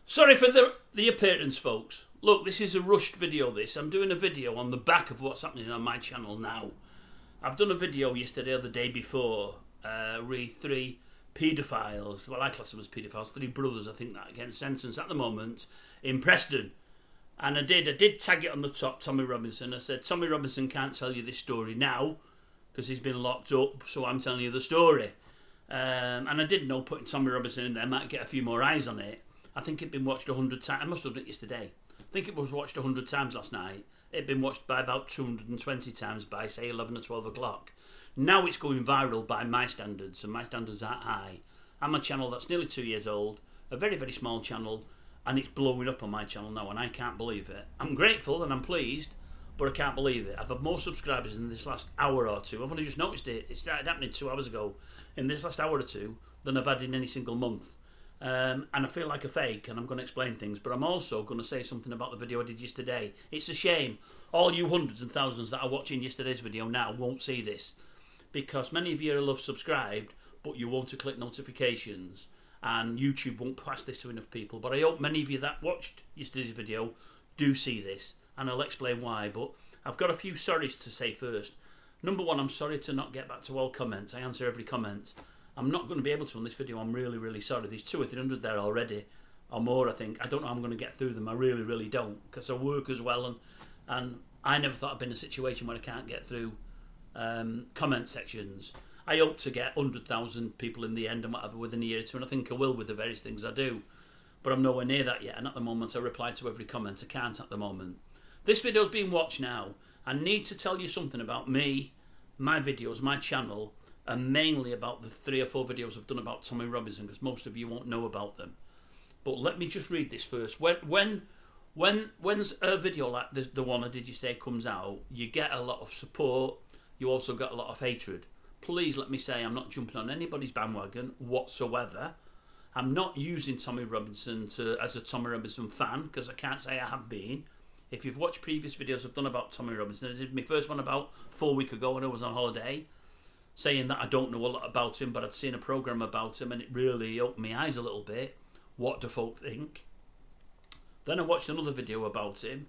Sorry for the appearance, folks. Look, this is a rushed video, this. I'm doing a video on the back of what's happening on my channel now. I've done a video yesterday or the day before, re 3 paedophiles, well, I class them as paedophiles, 3 brothers, I think, that against sentence at the moment in Preston. And I did tag it on the top, Tommy Robinson. I said, Tommy Robinson can't tell you this story now because he's been locked up, so I'm telling you the story. And I did know putting Tommy Robinson in there might get a few more eyes on it. I think it'd been watched 100 times. I must have done it yesterday. I think it was watched 100 times last night. It'd been watched by about 220 times by, say, 11 or 12 o'clock. Now it's going viral by my standards, and my standards aren't high. I'm a channel that's nearly 2 years old, a very, very small channel, and it's blowing up on my channel now, and I can't believe it. I'm grateful and I'm pleased, but I can't believe it. I've had more subscribers in this last hour or two. I've only just noticed it. It started happening 2 hours ago. In this last hour or two, than I've had in any single month. And I feel like a fake, and I'm going to explain things, but I'm also going to say something about the video I did yesterday. It's a shame all you hundreds and thousands that are watching yesterday's video now won't see this, because many of you are subscribed, but you want to click notifications, and YouTube won't pass this to enough people. But I hope many of you that watched yesterday's video do see this, and I'll explain why. But I've got a few sorries to say first. Number one, I'm sorry to not get back to all comments. I answer every comment. I'm not going to be able to on this video. I'm really, really sorry. There's 200 or 300 there already, or more, I think. I don't know how I'm going to get through them. I really, really don't, because I work as well, and I never thought I'd been in a situation where I can't get through comment sections. I hope to get 100,000 people in the end and whatever within a year or two, and I think I will with the various things I do. But I'm nowhere near that yet, and at the moment I reply to every comment. I can't at the moment. This video's being watched now. I need to tell you something about me, my videos, my channel, and mainly about the 3 or 4 videos I've done about Tommy Robinson, because most of you won't know about them. But let me just read this first. When a video like the one I did yesterday comes out, you get a lot of support. You also get a lot of hatred. Please let me say I'm not jumping on anybody's bandwagon whatsoever. I'm not using Tommy Robinson as a Tommy Robinson fan, because I can't say I have been. If you've watched previous videos I've done about Tommy Robinson, I did my first one about 4 weeks ago when I was on holiday, saying that I don't know a lot about him, but I'd seen a programme about him and it really opened my eyes a little bit. What do folk think? Then I watched another video about him,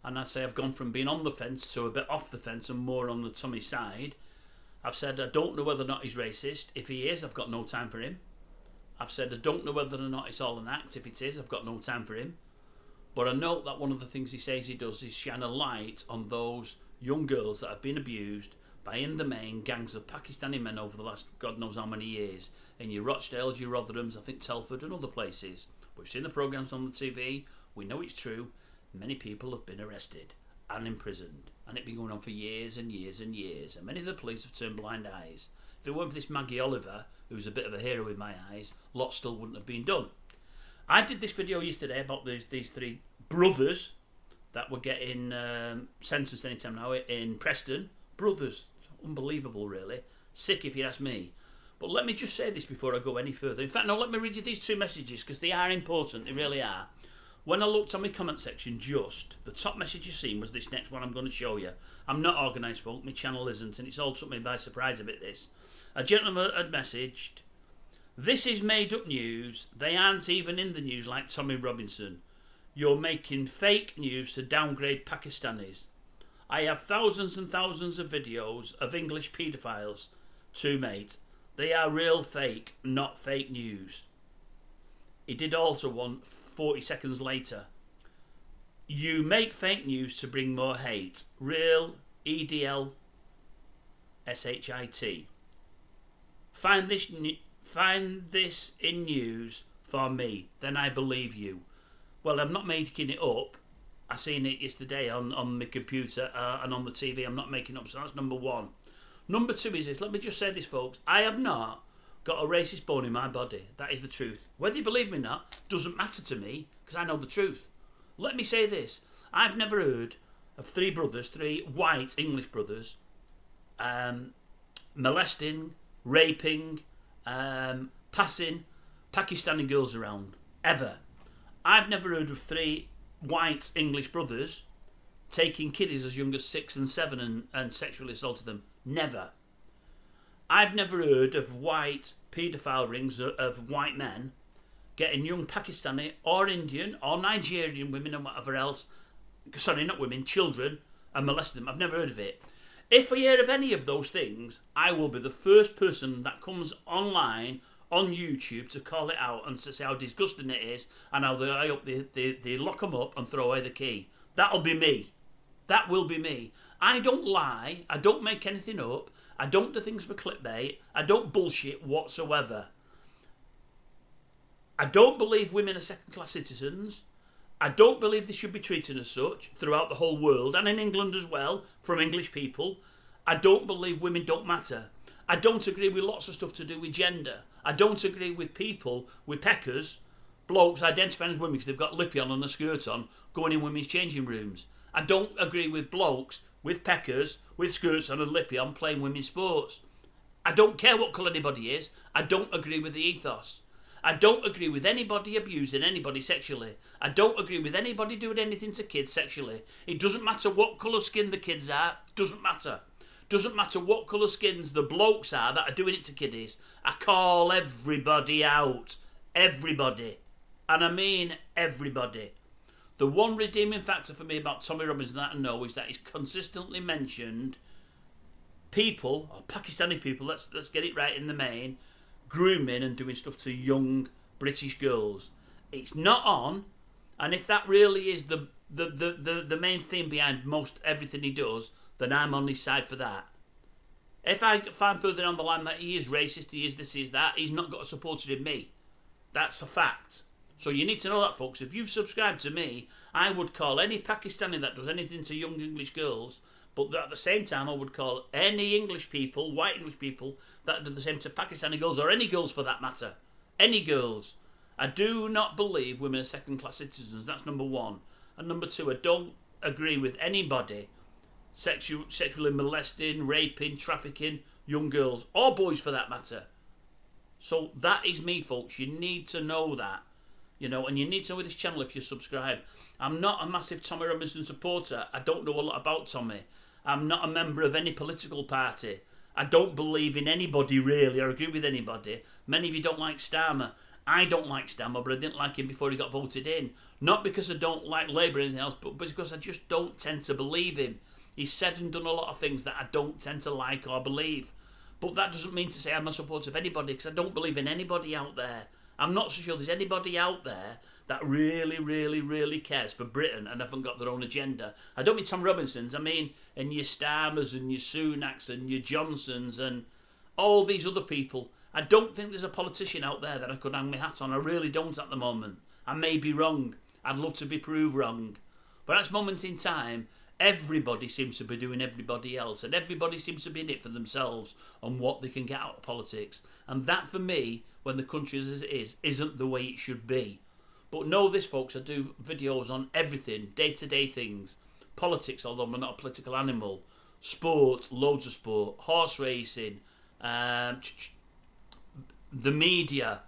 and I'd say I've gone from being on the fence to a bit off the fence and more on the Tommy side. I've said I don't know whether or not he's racist. If he is, I've got no time for him. I've said I don't know whether or not it's all an act. If it is, I've got no time for him. But I note that one of the things he says he does is shine a light on those young girls that have been abused by, in the main, gangs of Pakistani men over the last God knows how many years. In your Rochdales, your Rotherhams, I think Telford and other places. We've seen the programmes on the TV. We know it's true. Many people have been arrested and imprisoned. And it's been going on for years and years and years. And many of the police have turned blind eyes. If it weren't for this Maggie Oliver, who's a bit of a hero in my eyes, lots still wouldn't have been done. I did this video yesterday about these 3 brothers that were getting sentenced anytime now in Preston. Brothers. Unbelievable, really. Sick, if you ask me. But let me just say this before I go any further. In fact, no, let me read you these 2 messages, because they are important. They really are. When I looked on my comment section, the top message you seen was this next one I'm going to show you. I'm not organised, folk. My channel isn't, and it's all took me by surprise a bit, this. A gentleman had messaged, "This is made up news. They aren't even in the news like Tommy Robinson. You're making fake news to downgrade Pakistanis. I have thousands and thousands of videos of English paedophiles too, mate. They are real fake, not fake news." He did also want 40 seconds later, "You make fake news to bring more hate. Real EDL SHIT. Find this in news for me, then I believe you." Well, I'm not making it up. I seen it yesterday on my computer and on the TV. I'm not making it up, so that's number 1. Number 2 is this. Let me just say this, folks. I have not got a racist bone in my body. That is the truth. Whether you believe me or not doesn't matter to me, because I know the truth. Let me say this. I've never heard of 3 brothers, 3 white English brothers, molesting, raping, passing Pakistani girls around. Ever. I've never heard of 3 white English brothers taking kiddies as young as 6 and 7 and sexually assaulted them. Never. I've never heard of white paedophile rings of white men getting young Pakistani or Indian or Nigerian women and whatever else, sorry, not women, children, and molesting them. I've never heard of it. If I hear of any of those things, I will be the first person that comes online on YouTube to call it out and to say how disgusting it is, and how I hope they lock them up and throw away the key. That'll be me. That will be me. I don't lie. I don't make anything up. I don't do things for clickbait. I don't bullshit whatsoever. I don't believe women are second-class citizens. I don't believe they should be treated as such throughout the whole world, and in England as well, from English people. I don't believe women don't matter. I don't agree with lots of stuff to do with gender. I don't agree with people with peckers, blokes identifying as women because they've got lippy on and a skirt on, going in women's changing rooms. I don't agree with blokes with peckers, with skirts on and lippy on, playing women's sports. I don't care what colour anybody is. I don't agree with the ethos. I don't agree with anybody abusing anybody sexually. I don't agree with anybody doing anything to kids sexually. It doesn't matter what colour skin the kids are. Doesn't matter. Doesn't matter what colour skins the blokes are that are doing it to kiddies. I call everybody out. Everybody. And I mean everybody. The one redeeming factor for me about Tommy Robinson that I know is that he's consistently mentioned people, or Pakistani people, let's get it right in the main, grooming and doing stuff to young British girls. It's not on, and if that really is the main theme behind most everything he does, then I'm on his side for that. If I find further down the line that he is racist, he is this, he is that, he's not got a supporter in me. That's a fact. So you need to know that, folks. If you've subscribed to me, I would call any Pakistani that does anything to young English girls, but at the same time I would call any English people, white English people, that do the same to Pakistani girls, or any girls for that matter. Any girls. I do not believe women are second-class citizens. That's number one. And number two, I don't agree with anybody sexually molesting, raping, trafficking young girls, or boys for that matter. So that is me, folks. You need to know that. You know, and you need to know with this channel if you subscribe. I'm not a massive Tommy Robinson supporter. I don't know a lot about Tommy. I'm not a member of any political party. I don't believe in anybody really, or agree with anybody. Many of you don't like Starmer. I don't like Starmer, but I didn't like him before he got voted in. Not because I don't like Labour or anything else, but because I just don't tend to believe him. He's said and done a lot of things that I don't tend to like or believe. But that doesn't mean to say I'm a supporter of anybody, because I don't believe in anybody out there. I'm not so sure there's anybody out there that really cares for Britain and haven't got their own agenda. I don't mean Tom Robinson's, I mean and your Starmers and your Sunaks and your Johnsons and all these other people. I don't think there's a politician out there that I could hang my hat on. I really don't at the moment. I may be wrong. I'd love to be proved wrong. But at this moment in time, everybody seems to be doing everybody else, and everybody seems to be in it for themselves on what they can get out of politics. And that, for me, when the country is as it is, isn't the way it should be. But know this, folks, I do videos on everything, day-to-day things. Politics, although I'm not a political animal. Sport, loads of sport. Horse racing. The media.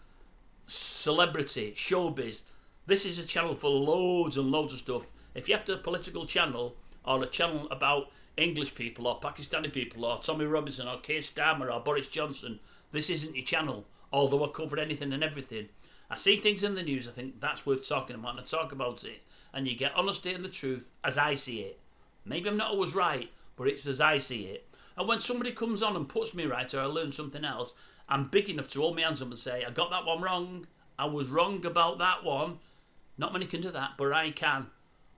Celebrity. Showbiz. This is a channel for loads and loads of stuff. If you have a political channel, or a channel about English people, or Pakistani people, or Tommy Robinson, or Keir Starmer, or Boris Johnson, this isn't your channel. Although I cover anything and everything. I see things in the news, I think that's worth talking about, and I talk about it. And you get honesty and the truth as I see it. Maybe I'm not always right, but it's as I see it. And when somebody comes on and puts me right, or I learn something else, I'm big enough to hold my hands up and say, I got that one wrong. I was wrong about that one. Not many can do that, but I can.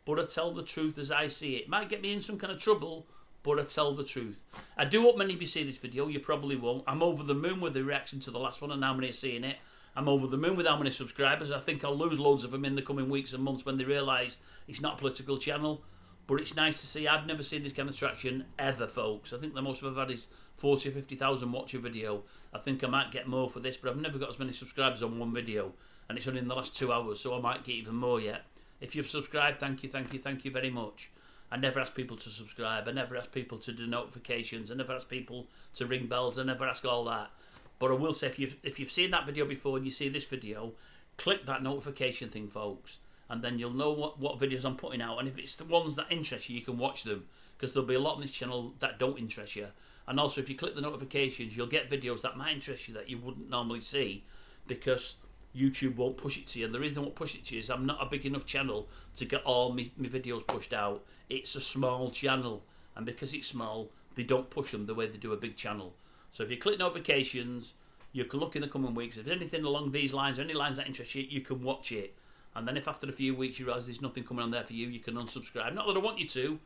But I tell the truth as I see it. Might get me in some kind of trouble, but I tell the truth. I do hope many of you see this video. You probably won't. I'm over the moon with the reaction to the last one and how many are seeing it. I'm over the moon with how many subscribers. I think I'll lose loads of them in the coming weeks and months when they realise it's not a political channel. But it's nice to see. I've never seen this kind of traction ever, folks. I think the most I've had is 40 or 50,000 watch a video. I think I might get more for this, but I've never got as many subscribers on one video. And it's only in the last 2 hours, so I might get even more yet. If you've subscribed, thank you very much. I never ask people to subscribe. I never ask people to do notifications. I never ask people to ring bells. I never ask all that. But I will say, if you've seen that video before and you see this video, click that notification thing, folks. And then you'll know what videos I'm putting out. And if it's the ones that interest you, you can watch them. Because there'll be a lot on this channel that don't interest you. And also, if you click the notifications, you'll get videos that might interest you that you wouldn't normally see. Because YouTube won't push it to you. And the reason I won't push it to you is I'm not a big enough channel to get all my videos pushed out. It's a small channel, and because it's small, they don't push them the way they do a big channel. So if you click notifications, you can look in the coming weeks. If there's anything along these lines, or any lines that interest you, you can watch it. And then if after a few weeks you realise there's nothing coming on there for you, you can unsubscribe. Not that I want you to,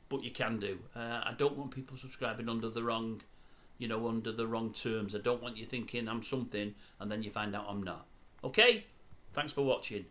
but you can do. I don't want people subscribing under the wrong, under the wrong terms. I don't want you thinking I'm something and then you find out I'm not. Okay? Thanks for watching.